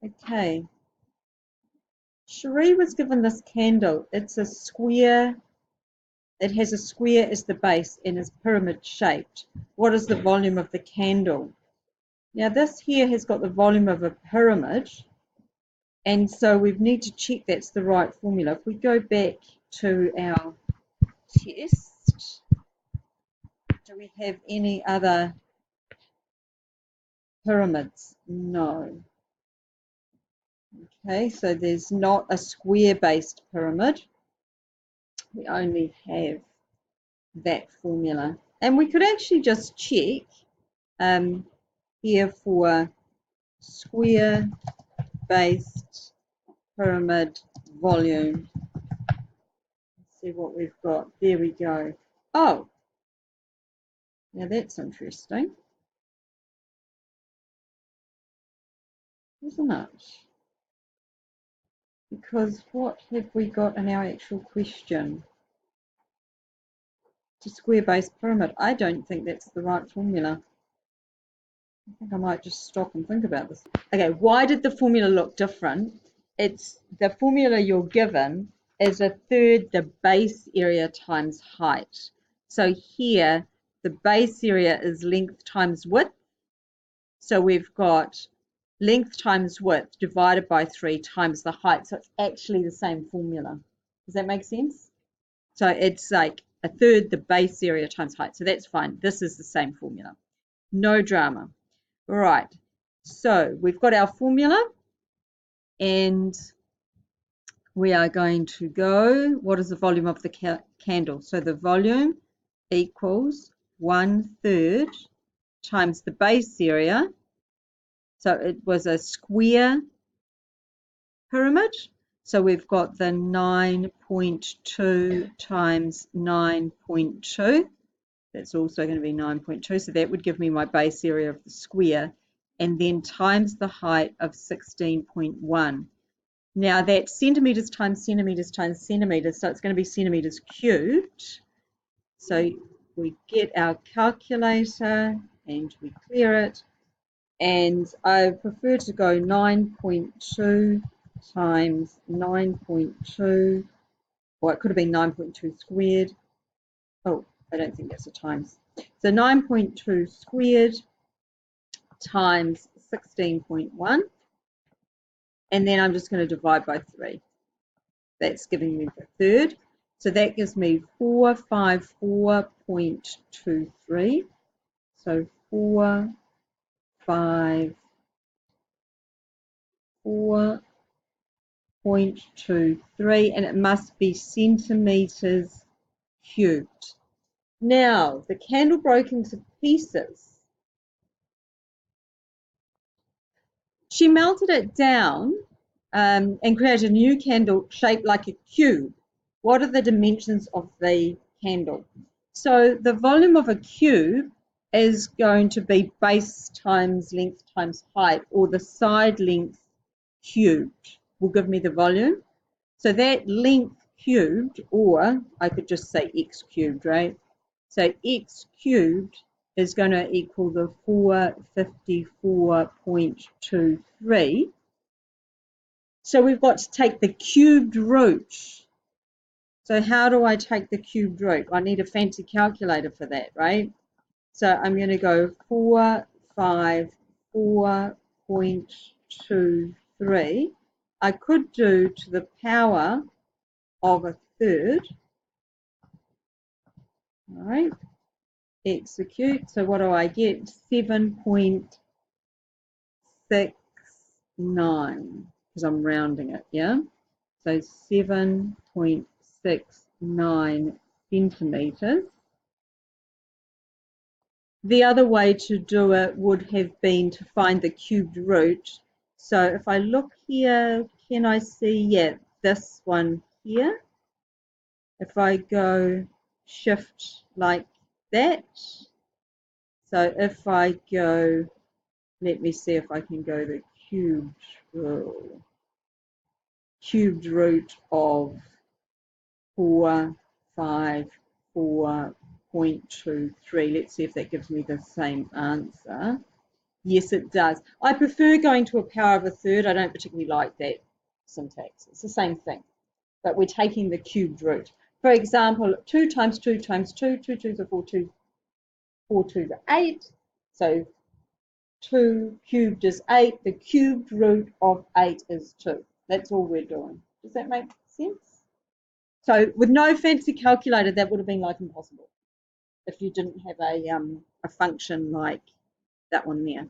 Okay. Cherie was given this candle. It's a square. It has a square as the base and is pyramid shaped. What is the volume of the candle? Now this here has got the volume of a pyramid, and so we need to check that's the right formula. If we go back to our test, do we have any other pyramids? No. Okay, so there's not a square-based pyramid. We only have that formula. And we could actually just check here for square-based pyramid volume. Let's see what we've got. There we go. Oh, now that's interesting, isn't it? Because what have we got in our actual question? To square-based pyramid. I don't think that's the right formula. I think I might just stop and think about this. Okay, why did the formula look different? It's the formula you're given is a third the base area times height. So here, the base area is length times width. So we've got length times width divided by 3 times the height. So it's actually the same formula. Does that make sense? So it's like a third the base area times height. So that's fine. This is the same formula. No drama. All right. So we've got our formula and we are going to go, what is the volume of the candle? So the volume equals 1/3 times the base area. So it was a square pyramid. So we've got the 9.2 times 9.2. That's also going to be 9.2. So that would give me my base area of the square. And then times the height of 16.1. Now that's centimetres times centimetres times centimetres. So it's going to be centimetres cubed. So we get our calculator and we clear it. And I prefer to go 9.2 times 9.2, or it could have been 9.2 squared. Oh, I don't think that's a times. So 9.2 squared times 16.1, and then I'm just going to divide by 3. That's giving me the third. So that gives me 454.23. So 454.23, and it must be centimetres cubed. Now, the candle broke into pieces. She melted it down and created a new candle shaped like a cube. What are the dimensions of the candle? So the volume of a cube is going to be base times length times height, or the side length cubed will give me the volume. So that length cubed, or I could just say x cubed, right? So x cubed is going to equal the 454.23. So we've got to take the cubed root. So how do I take the cubed root? I need a fancy calculator for that, right? So I'm going to go 454.23. I could do to the power of a third. All right. Execute. So what do I get? 7.69, because I'm rounding it, yeah? So 7.69 centimetres. The other way to do it would have been to find the cubed root. So if I look here, can I see, yeah, this one here? If I go shift like that, so if I go, let me see if I can go the cubed root of 454.23. Let's see if that gives me the same answer. Yes, it does. I prefer going to a power of a third. I don't particularly like that syntax. It's the same thing, but we're taking the cubed root. For example, 2 times 2 times 2, 2 twos are 4, 4 twos are 8. So 2 cubed is 8. The cubed root of 8 is 2. That's all we're doing. Does that make sense? So with no fancy calculator, that would have been like impossible if you didn't have a function like that one there.